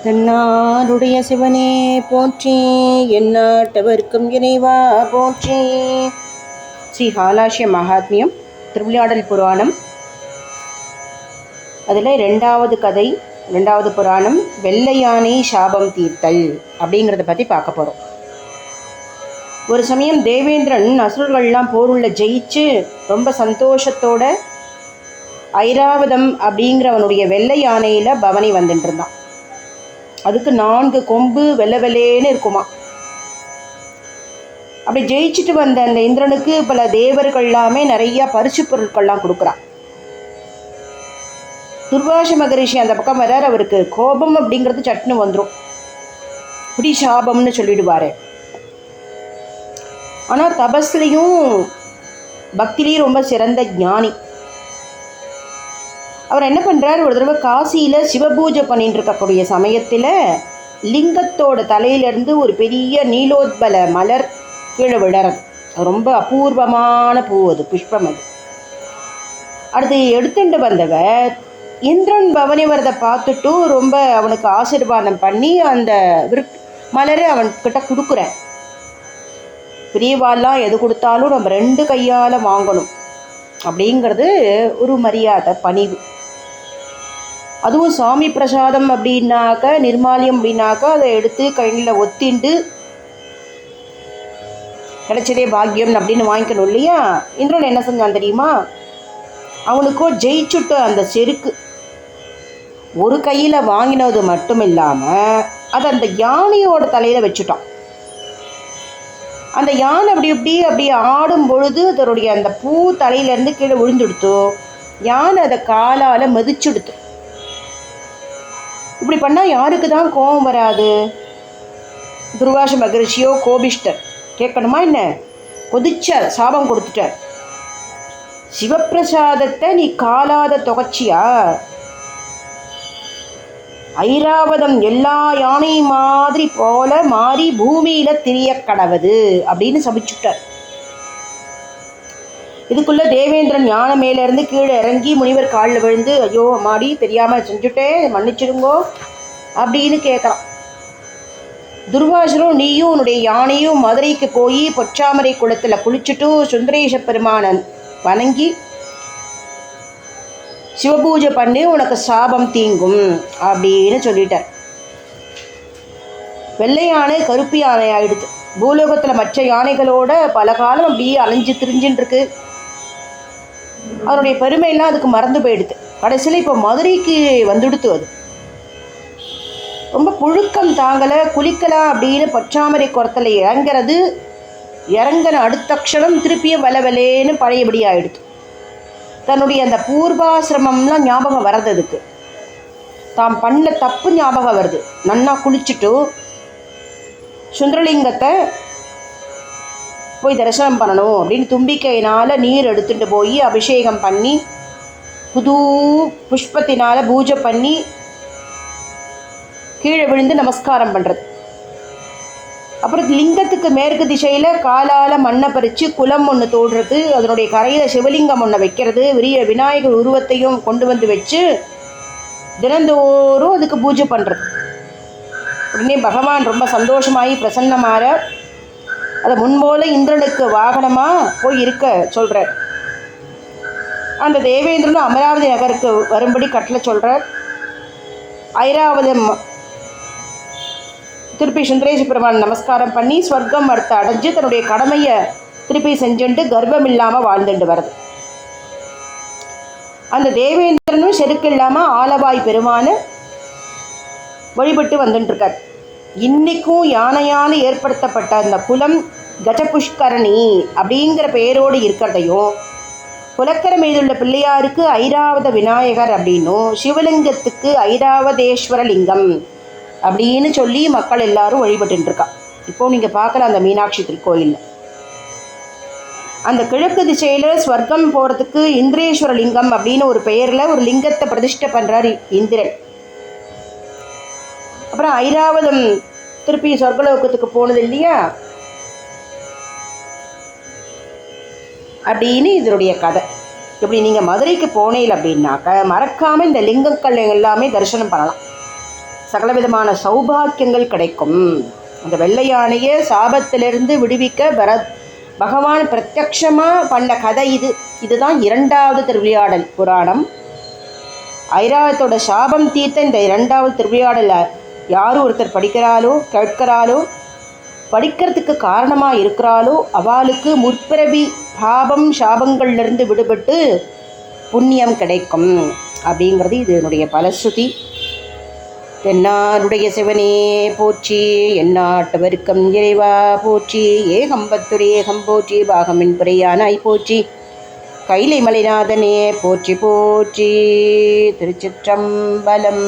தென்னாடுடைய சிவனே போற்றி, எந்நாட்டவர்க்கும் இறைவா போற்றி. ஸ்ரீ ஹாலாஷ்ய மகாத்மியம், திருவிளையாடல் புராணம். அதில் ரெண்டாவது கதை, ரெண்டாவது புராணம், வெள்ளை யானை சாபம் தீர்த்தல் அப்படிங்கிறத பற்றி பார்க்க போகிறோம். ஒரு சமயம் தேவேந்திரன் அசுரர்கள்லாம் போருள்ள ஜெயிச்சு ரொம்ப சந்தோஷத்தோட ஐராவதம் அப்படிங்கிறவனுடைய வெள்ளை யானையில் பவனி வந்துட்டு இருந்தான். அதுக்கு 4 கொம்பு வெள்ளை வெள்ளைன்னு இருக்குமா. அப்படி ஜெயிச்சுட்டு வந்த அந்த இந்திரனுக்கு பல தேவர்கள் எல்லாமே நிறைய பரிசு பொருட்கள்லாம் கொடுக்குறான். துர்வாச மகரிஷி அந்த பக்கம் வரார். அவருக்கு கோபம் அப்படிங்கிறது சட்டுன்னு வந்துடும். இப்படி சாபம்னு சொல்லிடுவார். ஆனால் தபஸ்லையும் பக்திலையும் ரொம்ப சிறந்த ஞானி. அவர் என்ன பண்ணுறார், ஒரு தடவை காசியில் சிவபூஜை பண்ணிட்டு இருக்கக்கூடிய சமயத்தில் லிங்கத்தோட தலையிலேருந்து ஒரு பெரிய நீலோத்பல மலர் கீழே விழறது. ரொம்ப அபூர்வமான பூ, அது புஷ்பம். அது அடுத்து எடுத்துட்டு வந்தவர் இந்திரன் பவனி வரதை பார்த்துட்டு ரொம்ப அவனுக்கு ஆசீர்வாதம் பண்ணி அந்த மலரை அவன்கிட்ட கொடுக்குறேன். பெரியவாள்லாம் எது கொடுத்தாலும் நம்ம 2 கையால் வாங்கணும் அப்படிங்கிறது ஒரு மரியாதை, பணிவு. அதுவும் சாமி பிரசாதம் அப்படின்னாக்க, நிர்மாலியம் அப்படின்னாக்கா அதை எடுத்து கையில் ஒத்திண்டு கிடைச்சதே பாக்கியம் அப்படின்னு வாங்கிக்கணும் இல்லையா. இந்திரன் என்ன செஞ்சான் தெரியுமா, அவனுக்கோ ஜெயிச்சுட்டு அந்த செருக்கு ஒரு கையில் வாங்கினது மட்டும் இல்லாமல் அதை அந்த யானையோட தலையில் வச்சுட்டான். அந்த யானை அப்படி ஆடும் பொழுது அதனுடைய அந்த பூ தலையிலேருந்து கீழே விழுந்துடுத்து. யானை அதை காலால் மதிச்சுடுத்து. இப்படி பண்ணால் யாருக்கு தான் கோபம் வராது? துர்வாச மகரிஷியோ கோபிஷ்டர் கேட்கணுமா என்ன? கொதிச்சார், சாபம் கொடுத்துட்டார். சிவப்பிரசாதத்தை நீ காலாத தொகைச்சியா? ஐராவதம் எல்லா யானையும் மாதிரி போல மாறி பூமியில் திரிய கடவுது அப்படின்னு சபிச்சுட்டார். இதுக்குள்ளே தேவேந்திரன் யானை மேலேருந்து கீழே இறங்கி முனிவர் காலில் விழுந்து, ஐயோ மாடி தெரியாமல் செஞ்சுட்டேன், மன்னிச்சிடுங்கோ அப்படின்னு கேட்குறான். துர்வாசனும் நீயும் உன்னுடைய யானையும் மதுரைக்கு போய் பொச்சாமரை குளத்தில் குளிச்சுட்டு சுந்தரேஷ பெருமானன் வணங்கி சிவபூஜை பண்ணி உனக்கு சாபம் தீங்கும் அப்படின்னு சொல்லிட்டார். வெள்ளை யானை கருப்பு யானை ஆயிடுது. பூலோகத்தில் மற்ற யானைகளோட பல காலம் அப்படியே அலைஞ்சு திரிஞ்சுன்னு இருக்கு. அதனுடைய பெருமையெல்லாம் அதுக்கு மறந்து போயிடுது. கடைசியில் இப்போ மதுரைக்கு வந்துடுத்து. அது ரொம்ப புழுக்கம் தாங்கலை, குளிக்கலாம் அப்படின்னு பொச்சாமரை குளத்தில் இறங்கிறது. இறங்கின அடுத்த க்ஷணம் திருப்பியும் வலவலேன்னு பழையபடி ஆயிடுது. தன்னுடைய அந்த பூர்வாசிரமம்லாம் ஞாபகம் வர்றது. அதுக்கு தாம் பண்ண தப்பு ஞாபகம் வருது. நன்னா குளிச்சுட்டு சுந்தரலிங்கத்தை போய் தரிசனம் பண்ணணும் அப்படின்னு தும்பிக்கையினால் நீர் எடுத்துகிட்டு போய் அபிஷேகம் பண்ணி புது புஷ்பத்தினால் பூஜை பண்ணி கீழே விழுந்து நமஸ்காரம் பண்ணுறது. அப்புறம் லிங்கத்துக்கு மேற்கு திசையில் காலால் மண்ணை பறித்து குளம் ஒன்று தோடுறது. அதனுடைய கரையில் சிவலிங்கம் ஒன்று வைக்கிறது. விநாயகர் உருவத்தையும் கொண்டு வந்து வச்சு தினந்தோறும் அதுக்கு பூஜை பண்ணுறது. உடனே பகவான் ரொம்ப சந்தோஷமாகி பிரசன்னமாற அதை முன்போல இந்திரனுக்கு வாகனமாக போய் இருக்க சொல்கிறார். அந்த தேவேந்திரனும் அமராவதி நகருக்கு வரும்படி கட்டளை சொல்கிறார். ஐராவதம் திருப்பி சுந்தரேஷ பெருமான் நமஸ்காரம் பண்ணி ஸ்வர்க்கம் அடுத்து அடைஞ்சு தன்னுடைய கடமையை திருப்பி செஞ்சுட்டு கர்ப்பம் இல்லாமல் வாழ்ந்துட்டு வருது. அந்த தேவேந்திரனும் செருக்கு இல்லாமல் ஆலவாய் பெருமானை வழிபட்டு வந்துட்டுருக்கார். இன்றைக்கும் யானையால் ஏற்படுத்தப்பட்ட அந்த குலம் கஜபுஷ்கரணி அப்படிங்கிற பெயரோடு இருக்கிறதையும், குலக்கரை மீதுள்ள பிள்ளையாருக்கு ஐராவத விநாயகர் அப்படின்னும், சிவலிங்கத்துக்கு ஐராவதேஸ்வர லிங்கம் அப்படின்னு சொல்லி மக்கள் எல்லாரும் வழிபட்டுருக்கா. இப்போது நீங்கள் பார்க்கலாம் அந்த மீனாட்சி திருக்கோயிலில். அந்த கிழக்கு திசையில் ஸ்வர்க்கம் போகிறதுக்கு இந்திரேஸ்வர லிங்கம் அப்படின்னு ஒரு பெயரில் ஒரு லிங்கத்தை பிரதிஷ்டை பண்ணுறார் இந்திரன். அப்புறம் ஐராவதம் திருப்பி சொர்க்கலோகத்துக்கு போனது இல்லையா அப்படின்னு இதனுடைய கதை. இப்படி நீங்கள் மதுரைக்கு போனீங்க அப்படின்னாக்க மறக்காமல் இந்த லிங்கங்கள் எல்லாமே தரிசனம் பண்ணலாம். சகலவிதமான சௌபாக்கியங்கள் கிடைக்கும். அந்த வெள்ளை யானையை சாபத்திலிருந்து விடுவிக்க பகவான் பிரத்யக்ஷமாக பண்ண கதை இதுதான் 2வது திருவிளையாடல் புராணம். ஐராவதத்தோட சாபம் தீர்த்த இந்த 2வது திருவிளையாடலை யார் ஒருத்தர் படிக்கிறாளோ கேட்கிறாளோ படிக்கிறதுக்கு காரணமாக இருக்கிறாளோ அவளுக்கு முற்பிறவி பாபம் சாபங்கள்லேருந்து விடுபட்டு புண்ணியம் கிடைக்கும் அப்படிங்கிறது இதனுடைய பலஸ்ருதி. தென்னாருடைய சிவனே போற்றி, எந்நாட்டவர்க்கும் இறைவா போற்றி, ஏகம்பத்துரேகம் போற்றி, பாகமின் புரையானாய் போற்றி, கைலை மலைநாதனே போற்றி போற்றி. திருச்சிற்றம்பலம்.